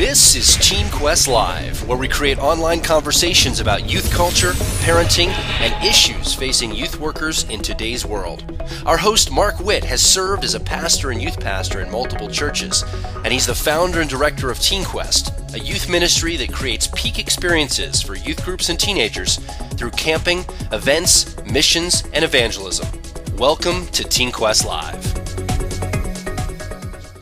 This is Teen Quest Live, where we create online conversations about youth culture, parenting, and issues facing youth workers in today's world. Our host, Mark Witt, has served as a pastor and youth pastor in multiple churches, and he's the founder and director of Teen Quest, a youth ministry that creates peak experiences for youth groups and teenagers through camping, events, missions, and evangelism. Welcome to Teen Quest Live.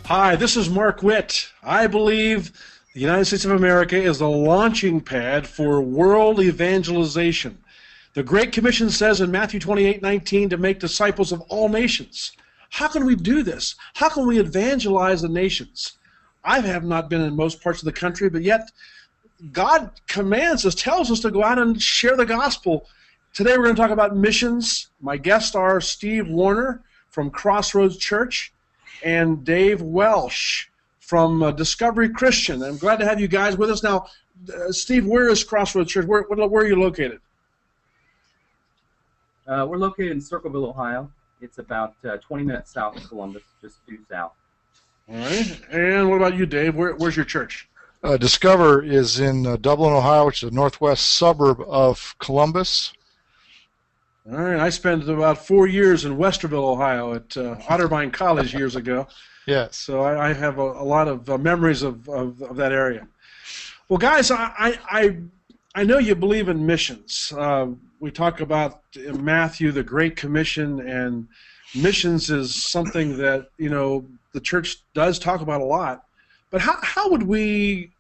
Hi, this is Mark Witt. I believe the United States of America is a launching pad for world evangelization. The Great Commission says in Matthew 28:19 to make disciples of all nations. How can we do this? How can we evangelize the nations? I have not been in most parts of the country, but yet God commands us, tells us to go out and share the gospel. Today we're going to talk about missions. My guests are Steve Warner from Crossroads Church and Dave Welsh from Discovery Christian. I'm glad to have you guys with us. Now, Steve, where is Crossroads Church? Where are you located? We're located in Circleville, Ohio. It's about 20 minutes south of Columbus, just due south. All right. And what about you, Dave? Where's your church? Discover is in Dublin, Ohio, which is a northwest suburb of Columbus. All right. I spent about 4 years in Westerville, Ohio at Otterbein College years ago. Yes. So I have a lot of memories of that area. Well, guys, I know you believe in missions. We talk about in Matthew, the Great Commission, and missions is something that, you know, the church does talk about a lot. But how would we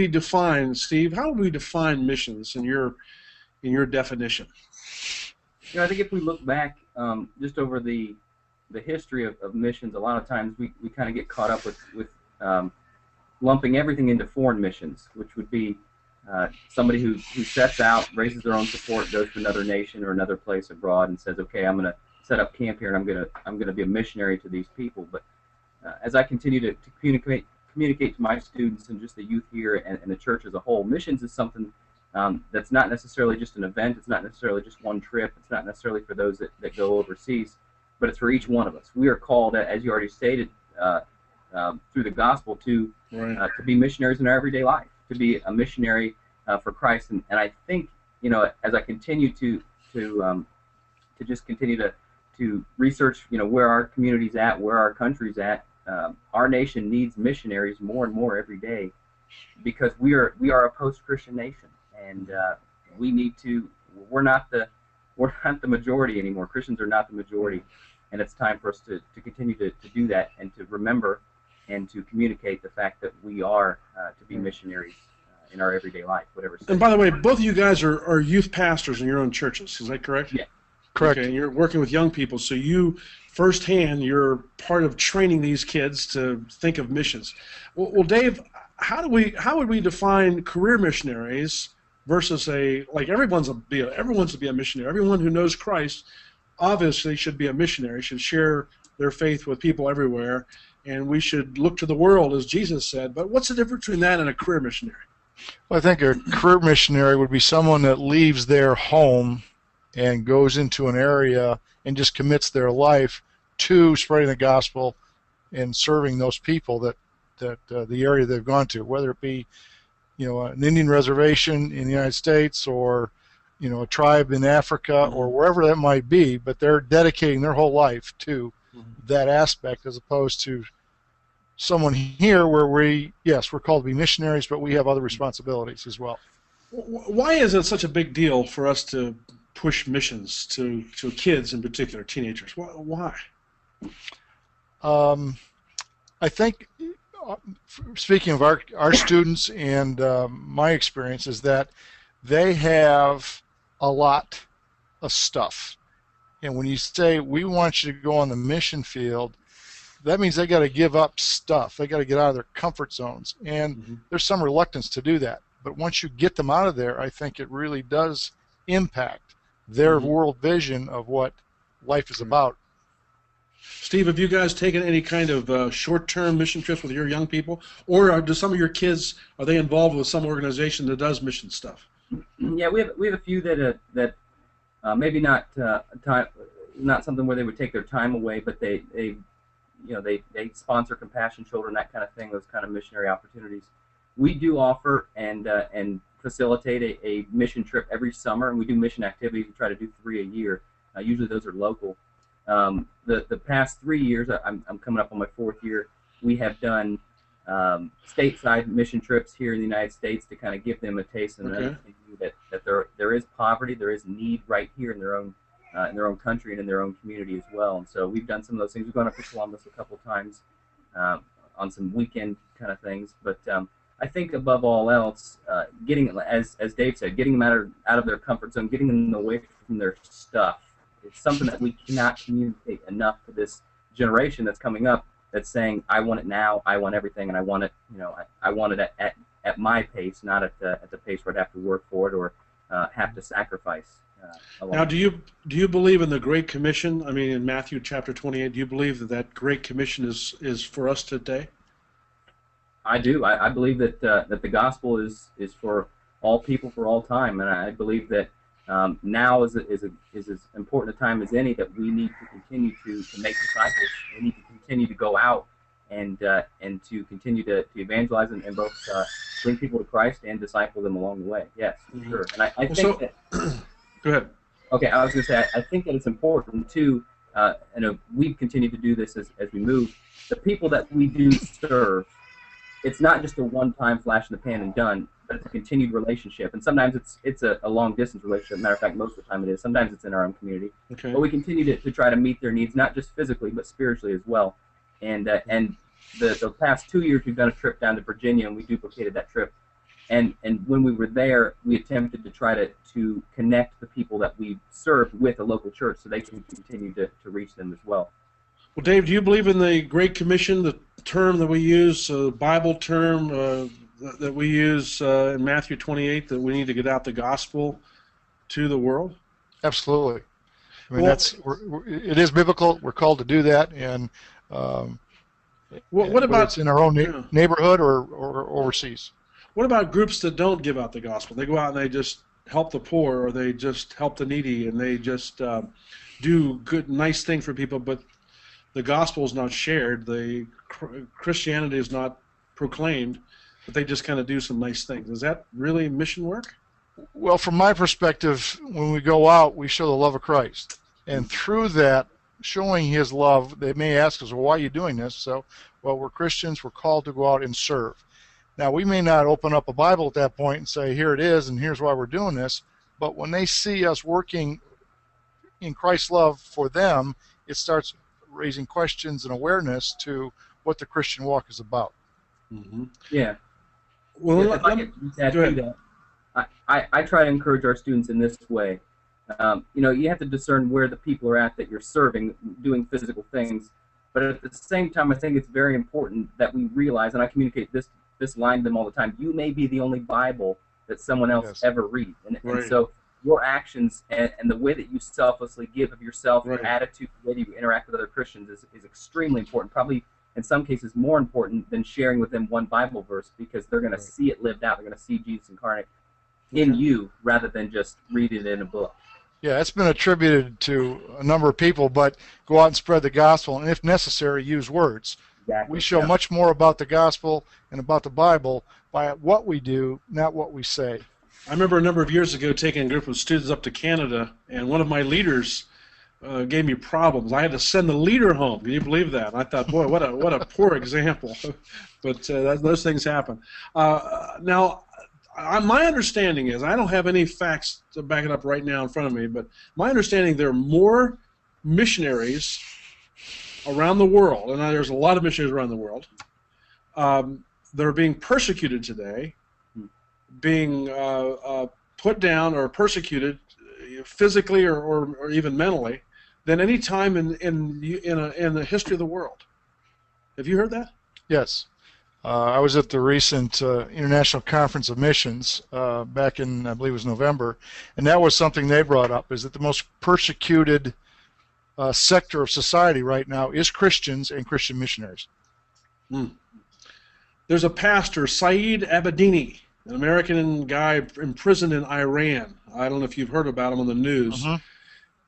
define, Steve? How would we define missions in your definition? You know, I think if we look back just over the history of missions, a lot of times we kind of get caught up with lumping everything into foreign missions, which would be somebody who sets out, raises their own support, goes to another nation or another place abroad, and says, "Okay, I'm going to set up camp here, and I'm going to be a missionary to these people." But as I continue to communicate to my students and just the youth here and the church as a whole, missions is something that's not necessarily just an event. It's not necessarily just one trip. It's not necessarily for those that go overseas, but it's for each one of us. We are called, as you already stated, through the gospel to be missionaries in our everyday life, to be a missionary for Christ. And I think, you know, as I continue to just continue to research, you know, where our community's at, where our country's at, our nation needs missionaries more and more every day, because we are a post-Christian nation, and we need to. We're not the majority anymore. Christians are not the majority, and it's time for us to continue to do that and to remember and to communicate the fact that we are to be missionaries in our everyday life, whatever. And by the way, both of you guys are youth pastors in your own churches. Is that correct? Yeah. Correct. Okay, and you're working with young people, so you firsthand, you're part of training these kids to think of missions. Well, Dave, how would we define career missionaries versus everyone's to be a missionary? Everyone who knows Christ obviously should be a missionary, should share their faith with people everywhere, and we should look to the world, as Jesus said. But what's the difference between that and a career missionary? Well, I think a career missionary would be someone that leaves their home and goes into an area and just commits their life to spreading the gospel and serving those people that the area they've gone to, whether it be, you know, an Indian reservation in the United States or, you know, a tribe in Africa or wherever that might be, but they're dedicating their whole life to that aspect, as opposed to someone here where we're called to be missionaries, but we have other responsibilities as well. Why is it such a big deal for us to push missions to kids, in particular, teenagers? Why? I think, speaking of our students and my experience, is that they have a lot of stuff. And when you say, we want you to go on the mission field, that means they got to give up stuff. They got to get out of their comfort zones. And there's some reluctance to do that. But once you get them out of there, I think it really does impact their world vision of what life is about. Steve, have you guys taken any kind of short-term mission trips with your young people? Or do some of your kids, are they involved with some organization that does mission stuff? Yeah, we have a few that maybe not something where they would take their time away, but they they sponsor Compassion Children, that kind of thing, those kind of missionary opportunities. We do offer and facilitate a mission trip every summer, and we do mission activities. We try to do 3 a year. Usually those are local. The past 3 years, I'm coming up on my 4th year, we have done stateside mission trips here in the United States to kind of give them a taste and understanding that there is poverty, there is need right here in their own country and in their own community as well. And so we've done some of those things. We've gone up to Columbus a couple times on some weekend kind of things. But I think above all else, getting, as Dave said, getting them out of their comfort zone, getting them away from their stuff. It's something that we cannot communicate enough to this generation that's coming up, that's saying, I want it now, I want everything, and I want it, I want it at my pace, not at the pace where I'd have to work for it or have to sacrifice. Now, do you believe in the Great Commission? I mean, in Matthew chapter 28, do you believe that Great Commission is for us today? I do. I believe that the gospel is for all people for all time, and I believe that now is as important a time as any that we need to continue to make disciples. We need to continue to go out and to continue to evangelize and both bring people to Christ and disciple them along the way. Yes, for sure. And I think that. Go ahead. Okay, I was going to say I think that it's important too. We've continued to do this as we move. The people that we do serve, it's not just a one-time flash in the pan and done, but it's a continued relationship. And sometimes it's a long-distance relationship. Matter of fact, most of the time it is. Sometimes it's in our own community. Okay. But we continue to try to meet their needs, not just physically, but spiritually as well. And the past 2 years, we've done a trip down to Virginia, and we duplicated that trip. And when we were there, we attempted to try to connect the people that we served with a local church so they can continue to reach them as well. Well, Dave, do you believe in the Great Commission, the term that we use, Bible term that we use in Matthew 28, that we need to get out the gospel to the world? Absolutely. I mean, it is biblical. We're called to do that, and what about it's in our own neighborhood or overseas? What about groups that don't give out the gospel? They go out and they just help the poor, or they just help the needy, and they just do good, nice things for people, but the gospel is not shared. The Christianity is not proclaimed, but they just kind of do some nice things. Is that really mission work? Well, from my perspective, when we go out, we show the love of Christ. And through that, showing his love, they may ask us, well, why are you doing this? So, well, we're Christians. We're called to go out and serve. Now, we may not open up a Bible at that point and say, here it is, and here's why we're doing this. But when they see us working in Christ's love for them, it starts raising questions and awareness to what the Christian walk is about. Mm-hmm. Yeah. Well, if I could add to that, I try to encourage our students in this way. You have to discern where the people are at that you're serving, doing physical things. But at the same time, I think it's very important that we realize, and I communicate this line to them all the time, you may be the only Bible that someone else ever reads. And so your actions and the way that you selflessly give of yourself, your attitude, the way that you interact with other Christians is extremely important, probably in some cases more important than sharing with them one Bible verse, because they're going to see it lived out. They're going to see Jesus incarnate in you rather than just read it in a book. Yeah, it's been attributed to a number of people, but go out and spread the gospel, and if necessary, use words. Exactly. We show much more about the gospel and about the Bible by what we do, not what we say. I remember a number of years ago taking a group of students up to Canada, and one of my leaders gave me problems. I had to send the leader home. Can you believe that? And I thought, boy, what a poor example. But those things happen. Now, my understanding is, I don't have any facts to back it up right now in front of me, but my understanding, there are more missionaries around the world, and there's a lot of missionaries around the world, that are being persecuted today, being put down or persecuted physically or even mentally, than any time in the history of the world. Have you heard that? Yes. I was at the recent International Conference of Missions back in, I believe it was November, and that was something they brought up, is that the most persecuted sector of society right now is Christians and Christian missionaries. There's a pastor, Saeed Abedini, an American guy imprisoned in Iran. I don't know if you've heard about him on the news.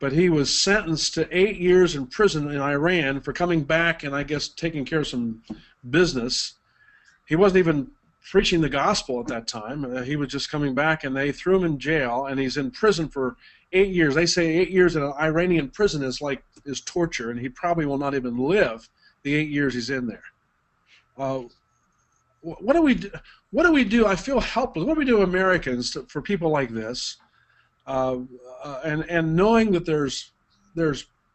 but he was sentenced to 8 years in prison in Iran for coming back and I guess taking care of some business. He wasn't even preaching the gospel at that time. He was just coming back, and they threw him in jail, and he's in prison for 8 years. They say 8 years in an Iranian prison is torture, and he probably will not even live the 8 years he's in there. What do we do? What do we do? I feel helpless. What do we do, Americans, for people like this? And knowing that there's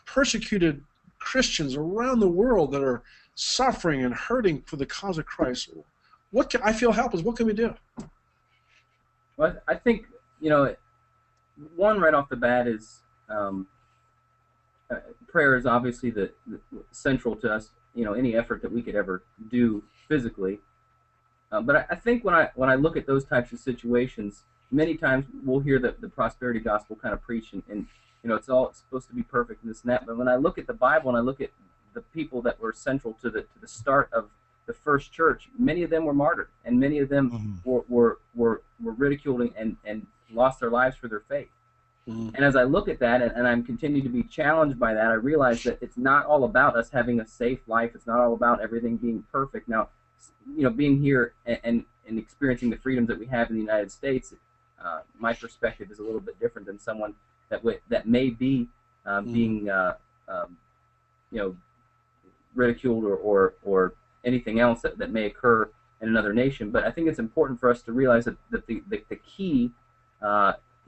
persecuted Christians around the world that are suffering and hurting for the cause of Christ. I feel helpless. What can we do? Well, I think, one right off the bat is prayer is obviously the central to us. Any effort that we could ever do physically. But I think when I look at those types of situations, many times we'll hear the prosperity gospel kind of preach, and it's supposed to be perfect and this and that. But when I look at the Bible and I look at the people that were central to the start of the first church, many of them were martyred, and many of them were ridiculed and lost their lives for their faith. And as I look at that, and I'm continuing to be challenged by that, I realize that it's not all about us having a safe life. It's not all about everything being perfect. Now, being here and experiencing the freedoms that we have in the United States, my perspective is a little bit different than someone that may be being ridiculed or anything else that may occur in another nation. But I think it's important for us to realize that the key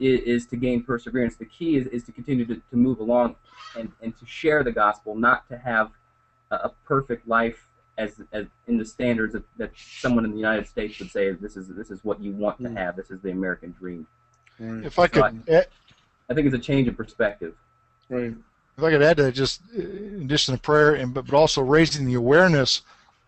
is to gain perseverance. The key is to continue to move along and to share the gospel, not to have a perfect life as in the standards that someone in the United States would say this is what you want to have. This is the American dream. Right. If I could, I think it's a change of perspective. Right. If I could add to that, just in addition to prayer, but also raising the awareness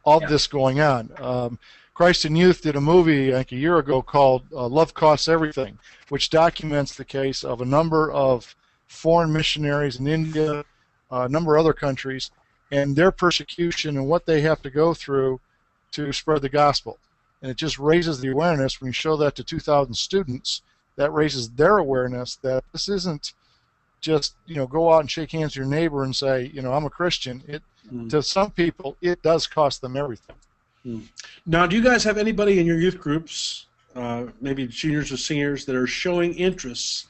of this going on. Christ in Youth did a movie like a year ago called Love Costs Everything, which documents the case of a number of foreign missionaries in India, a number of other countries, and their persecution and what they have to go through to spread the gospel. And it just raises the awareness. When you show that to 2,000 students, that raises their awareness that this isn't just, go out and shake hands with your neighbor and say, I'm a Christian. To some people, it does cost them everything. Now, do you guys have anybody in your youth groups, maybe juniors or seniors, that are showing interest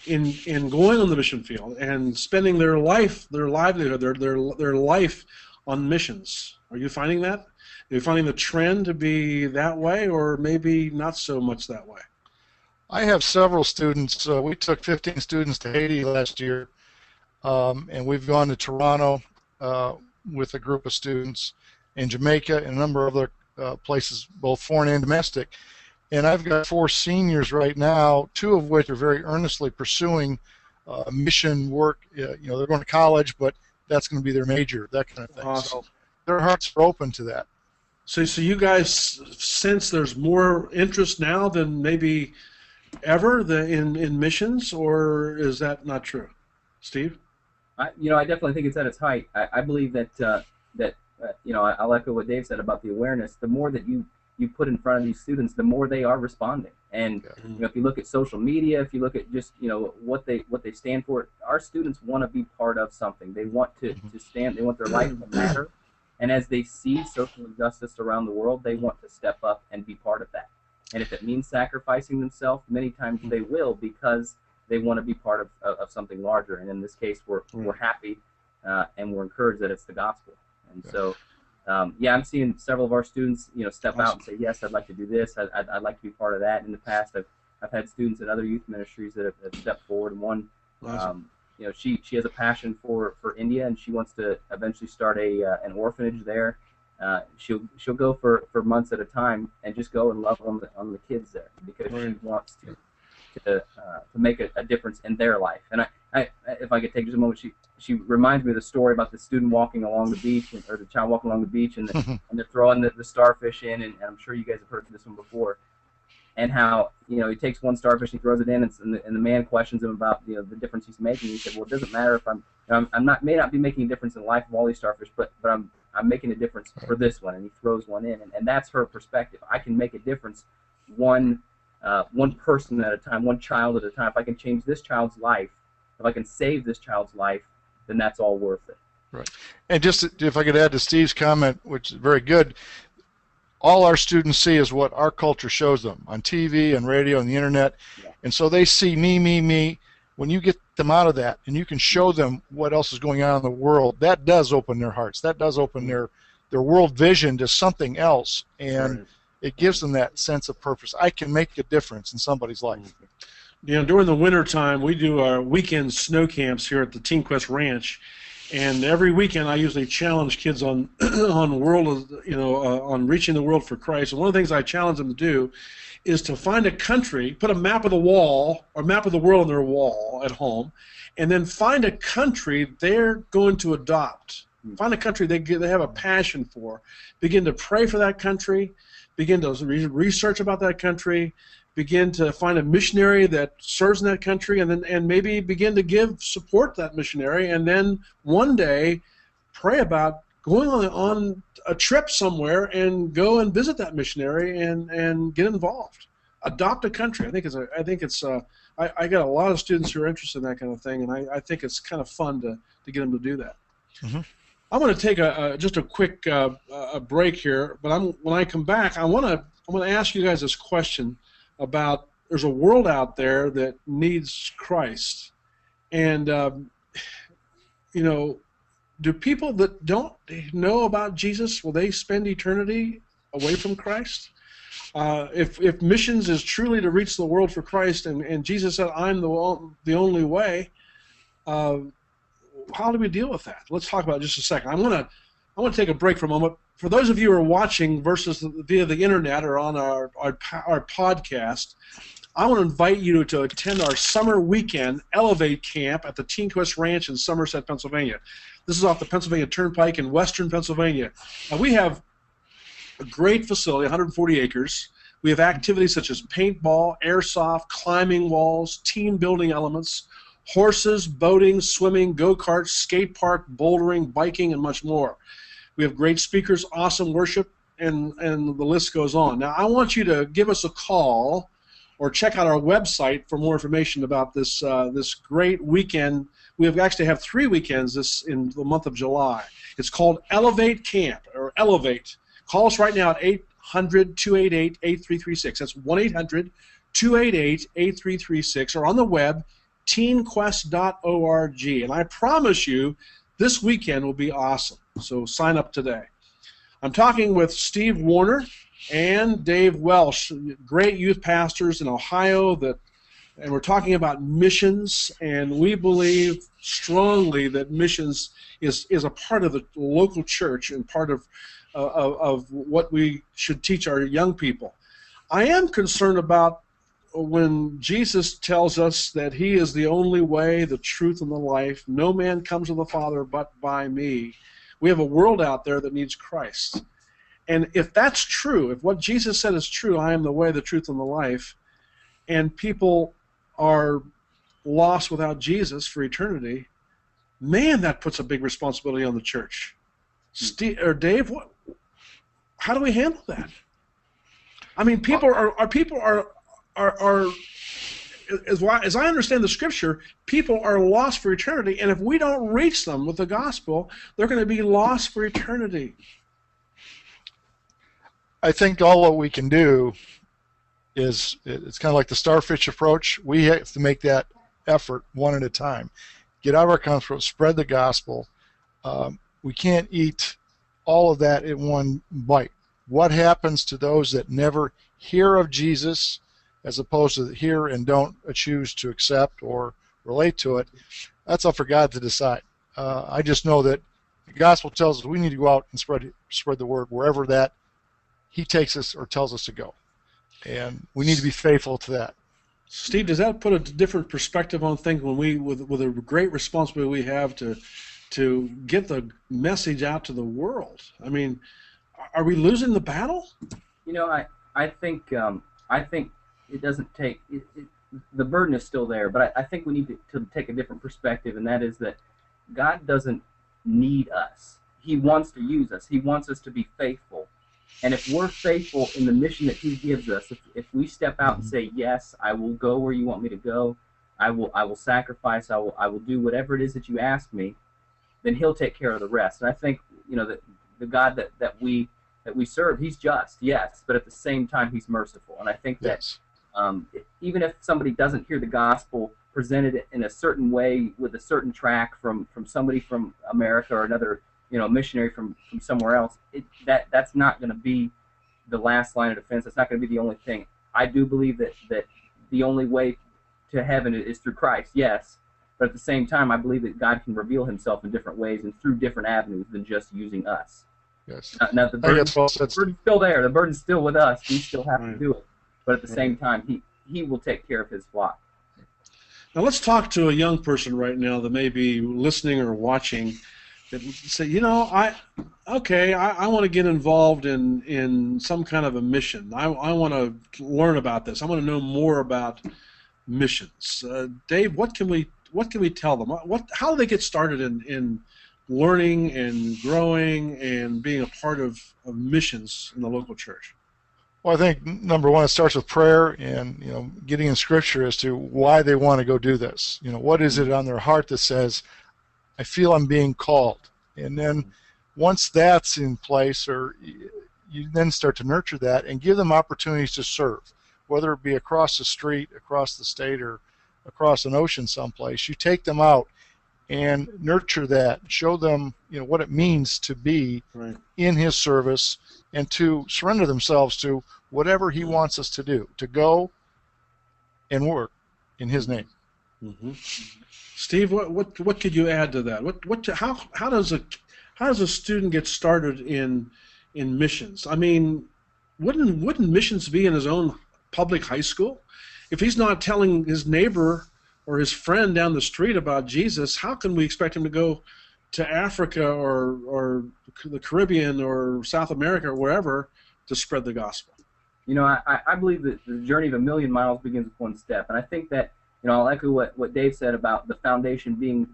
in going on the mission field and spending their livelihood, their life on missions? Are you finding that? Are you finding the trend to be that way, or maybe not so much that way? I have several students. We took 15 students to Haiti last year, and we've gone to Toronto with a group of students, in Jamaica and a number of other places, both foreign and domestic. And I've got 4 seniors right now, 2 of which are very earnestly pursuing mission work. They're going to college, but that's going to be their major, that kind of thing. Awesome. So their hearts are open to that. So you guys sense there's more interest now than maybe ever in missions, or is that not true? Steve? I definitely think it's at its height. I believe that I'll echo what Dave said about the awareness. The more that you put in front of these students, the more they are responding. And if you look at social media, if you look at just what they stand for, our students want to be part of something. They want to stand. They want their life to matter. And as they see social injustice around the world, they want to step up and be part of that. And if it means sacrificing themselves, many times they will, because they want to be part of something larger. And in this case, we're happy and we're encouraged that it's the gospel. And so, I'm seeing several of our students, step out and say, yes, I'd like to do this. I'd like to be part of that. In the past, I've had students in other youth ministries that have stepped forward. And one, she has a passion for India, and she wants to eventually start an orphanage there. She'll go for months at a time and just go and love on the kids there, because she wants to make a difference in their life. And I if I could take just a moment, she reminds me of the story about the student walking along the beach, or the child walking along the beach, and they're throwing the starfish in, and I'm sure you guys have heard this one before, and how he takes one starfish, he throws it in, and the man questions him about the difference he's making. He said, well, it doesn't matter if may not be making a difference in the life of all these starfish, but I'm making a difference for this one, and he throws one in, and that's her perspective. I can make a difference one person at a time, one child at a time. If I can change this child's life if I can save this child's life, then that's all worth it. Right. And just if I could add to Steve's comment, which is very good, all our students see is what our culture shows them on TV and radio and the internet. Yeah. And so they see me. When you get them out of that and you can show them what else is going on in the world, that does open their hearts. That does open their world vision to something else. And Right. it gives them that sense of purpose. I can make a difference in somebody's life. You know, during the winter time, we do our weekend snow camps here at the Teen Quest Ranch, and every weekend I usually challenge kids on on reaching the world for Christ. And one of the things I challenge them to do is to find a country, put a map of the wall or map of the world on their wall at home, and then find a country they're going to adopt. Find a country they have a passion for. Begin to pray for that country. Begin to research about that country. Begin to find a missionary that serves in that country, and maybe begin to give support to that missionary, and then one day pray about going on a trip somewhere and go and visit that missionary and get involved. Adopt a country. I got a lot of students who are interested in that kind of thing, and I think it's kind of fun to get them to do that. Mm-hmm. I'm going to take just a quick break here, but when I come back, I'm going to ask you guys this question about there's a world out there that needs Christ, and do people that don't know about Jesus, will they spend eternity away from Christ? If missions is truly to reach the world for Christ, and Jesus said, "I'm the only way," how do we deal with that? Let's talk about it just a second. I want to take a break for a moment. For those of you who are watching versus via the internet or on our podcast, I want to invite you to attend our summer weekend Elevate Camp at the Teen Quest Ranch in Somerset, Pennsylvania. This is off the Pennsylvania Turnpike in western Pennsylvania. Now, we have a great facility, 140 acres. We have activities such as paintball, airsoft, climbing walls, team building elements, horses, boating, swimming, go-karts, skate park, bouldering, biking, and much more. We have great speakers, awesome worship, and the list goes on. Now, I want you to give us a call or check out our website for more information about this great weekend. We actually have 3 weekends in the month of July. It's called Elevate Camp, or Elevate. Call us right now at 800-288-8336. That's 1-800-288-8336, or on the web, teenquest.org. And I promise you, this weekend will be awesome. So sign up today. I'm talking with Steve Warner and Dave Welsh, great youth pastors in Ohio, and we're talking about missions, and we believe strongly that missions is a part of the local church and part of what we should teach our young people. I am concerned about when Jesus tells us that he is the only way, the truth, and the life. No man comes to the Father but by me. We have a world out there that needs Christ. And if that's true, if what Jesus said is true, I am the way, the truth, and the life, and people are lost without Jesus for eternity, man, that puts a big responsibility on the church. Dave, how do we handle that? I mean, people are as I understand the Scripture, people are lost for eternity, and if we don't reach them with the gospel, they're going to be lost for eternity. I think all what we can do is, it's kind of like the starfish approach. We have to make that effort one at a time. Get out of our comfort, spread the gospel. We can't eat all of that in one bite. What happens to those that never hear of Jesus, as opposed to hear and don't choose to accept or relate to it? That's up for God to decide. I just know that the gospel tells us we need to go out and spread the word wherever that he takes us or tells us to go. And we need to be faithful to that. Steve, does that put a different perspective on things when we, with a great responsibility we have to get the message out to the world? I mean, are we losing the battle? You know, I think it doesn't take the burden is still there, but I think we need to take a different perspective, and that is that God doesn't need us. He wants to use us. He wants us to be faithful. And if we're faithful in the mission that he gives us, if we step out and say, yes, I will go where you want me to go, I will sacrifice. I will do whatever it is that you ask me. Then He'll take care of the rest. And I think that the God that we serve, He's just, yes, but at the same time He's merciful. And I think that even if somebody doesn't hear the gospel presented in a certain way with a certain track from somebody from America or another missionary from somewhere else, that's not going to be the last line of defense. That's not going to be the only thing. I do believe that the only way to heaven is through Christ, yes, but at the same time, I believe that God can reveal Himself in different ways and through different avenues than just using us. Yes. Now the burden's still there. The burden's still with us. We still have to do it. But at the same time, He will take care of His flock. Now let's talk to a young person right now that may be listening or watching that say, I want to get involved in some kind of a mission. I want to learn about this. I want to know more about missions. Dave, what can we tell them? How do they get started in learning and growing and being a part of missions in the local church? Well, I think number one, it starts with prayer and getting in Scripture as to why they want to go do this. What is it on their heart that says, I feel I'm being called? And then once that's in place, or you then start to nurture that and give them opportunities to serve, whether it be across the street, across the state, or across an ocean someplace. You take them out and nurture that, show them what it means to be in His service and to surrender themselves to whatever He wants us to do, to go and work in His name. Mm-hmm. Steve, what could you add to that? How does a student get started in missions? I mean, wouldn't missions be in his own public high school? If he's not telling his neighbor or his friend down the street about Jesus, how can we expect him to go to Africa or the Caribbean or South America or wherever to spread the gospel? I believe that the journey of 1,000,000 miles begins with one step, and I think that I'll echo what Dave said about the foundation being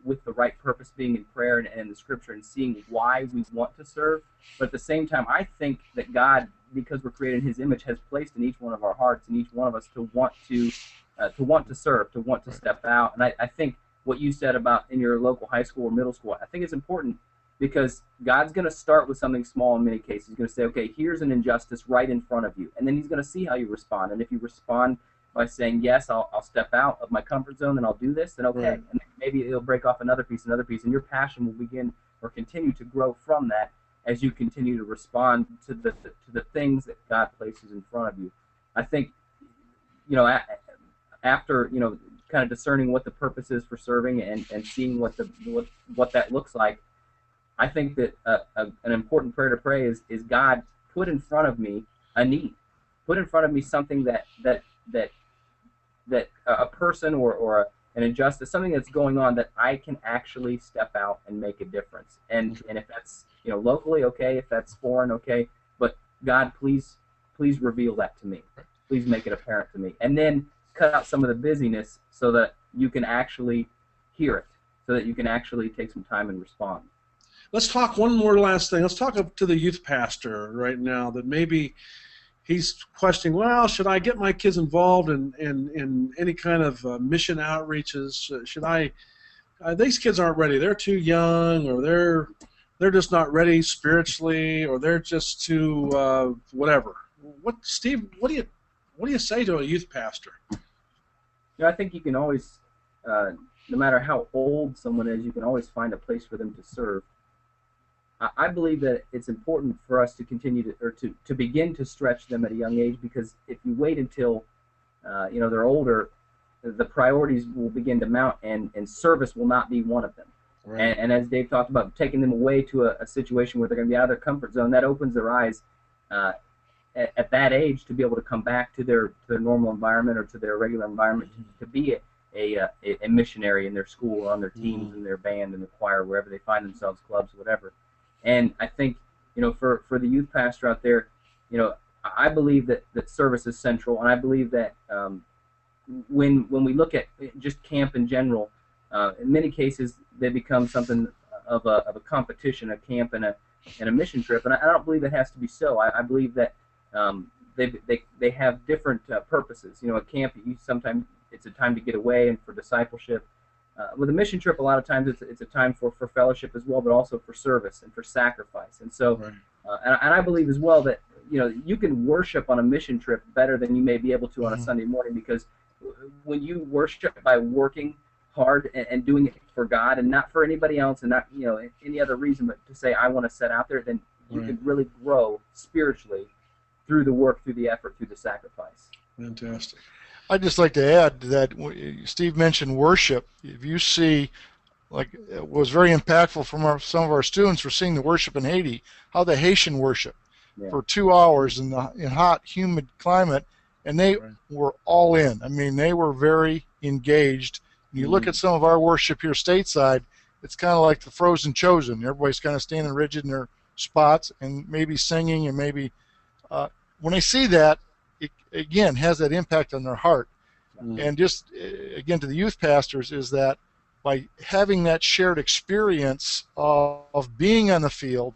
with the right purpose, being in prayer and the Scripture, and seeing why we want to serve. But at the same time, I think that God, because we're created in His image, has placed in each one of our hearts and each one of us to want to serve, to want to step out. And I think what you said about in your local high school or middle school, I think it's important because God's going to start with something small in many cases. He's going to say, okay, here's an injustice right in front of you. And then He's going to see how you respond. And if you respond by saying, yes, I'll step out of my comfort zone and I'll do this, then okay. Right. And maybe it'll break off another piece, and your passion will begin or continue to grow from that as you continue to respond to the things that God places in front of you. I think, after, kind of discerning what the purpose is for serving and seeing what that looks like, I think that an important prayer to pray is God, put in front of me a need, put in front of me something that a person or an injustice, something that's going on that I can actually step out and make a difference. And if that's locally, okay. If that's foreign, okay. But God, please reveal that to me. Please make it apparent to me. And then cut out some of the busyness so that you can actually hear it, so that you can actually take some time and respond. Let's talk one more last thing. Let's talk up to the youth pastor right now that maybe he's questioning, well, should I get my kids involved in any kind of mission outreaches? Should I? These kids aren't ready. They're too young, or they're just not ready spiritually, or they're just too whatever. Steve? What do you say to a youth pastor? I think you can always, no matter how old someone is, you can always find a place for them to serve. I believe that it's important for us to continue to begin to stretch them at a young age, because if you wait until they're older, the priorities will begin to mount, and service will not be one of them. Right. And as Dave talked about, taking them away to a situation where they're going to be out of their comfort zone, that opens their eyes at that age to be able to come back to their normal environment or to their regular environment, to be a missionary in their school or on their teams and their band and the choir, wherever they find themselves, clubs, whatever. And I think, for the youth pastor out there, I believe that service is central, and I believe that when we look at just camp in general, in many cases they become something of a competition, a camp and a mission trip, and I don't believe it has to be so. I believe that they have different purposes. At camp, sometimes it's a time to get away and for discipleship. With a mission trip, a lot of times it's a time for fellowship as well, but also for service and for sacrifice. And so, Right. and I believe as well that you can worship on a mission trip better than you may be able to on a Sunday morning, because when you worship by working hard and doing it for God and not for anybody else and not any other reason but to say I want to set out there, then you Right. can really grow spiritually through the work, through the effort, through the sacrifice. Fantastic. I'd just like to add that Steve mentioned worship. If you see, like it was very impactful from some of our students for seeing the worship in Haiti, how the Haitian worship Yeah. for 2 hours in hot, humid climate, and they Right. were all in. I mean, they were very engaged. When you look at some of our worship here stateside, it's kind of like the Frozen Chosen. Everybody's kind of standing rigid in their spots and maybe singing, and maybe when I see that, it again has that impact on their heart. And just again to the youth pastors is that by having that shared experience of being on the field,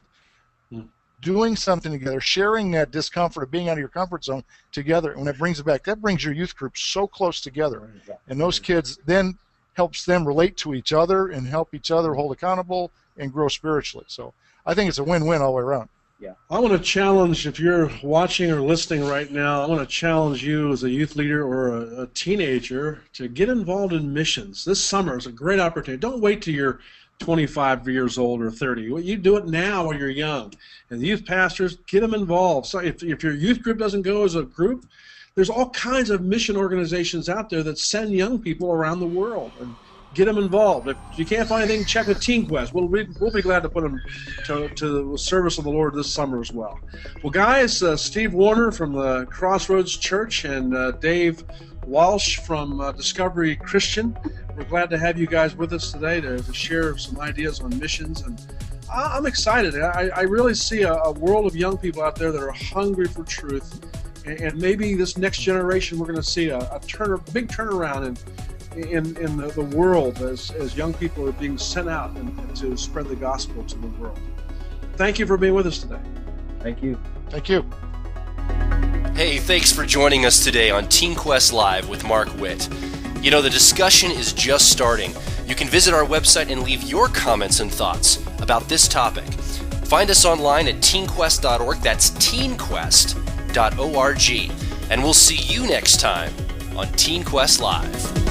doing something together, sharing that discomfort of being out of your comfort zone together, and when it brings it back, that brings your youth group so close together. Right. And those kids then helps them relate to each other and help each other hold accountable and grow spiritually. So I think it's a win-win all the way around. I want to challenge, if you're watching or listening right now, I want to challenge you as a youth leader or a teenager to get involved in missions. This summer is a great opportunity. Don't wait till you're 25 years old or 30. You do it now while you're young. And the youth pastors, get them involved. So if your youth group doesn't go as a group, there's all kinds of mission organizations out there that send young people around the world. And get them involved. If you can't find anything, check with Teen Quest. We'll be glad to put them to the service of the Lord this summer as well. Well, guys, Steve Warner from the Crossroads Church and Dave Walsh from Discovery Christian, we're glad to have you guys with us today to share some ideas on missions. And I'm excited. I really see a world of young people out there that are hungry for truth. And maybe this next generation, we're going to see a big turnaround in the world as young people are being sent out and to spread the gospel to the world. Thank you for being with us today. Thank you. Thank you. Hey, thanks for joining us today on Teen Quest Live with Mark Witt. You know, the discussion is just starting. You can visit our website and leave your comments and thoughts about this topic. Find us online at teenquest.org. That's teenquest.org. And we'll see you next time on Teen Quest Live.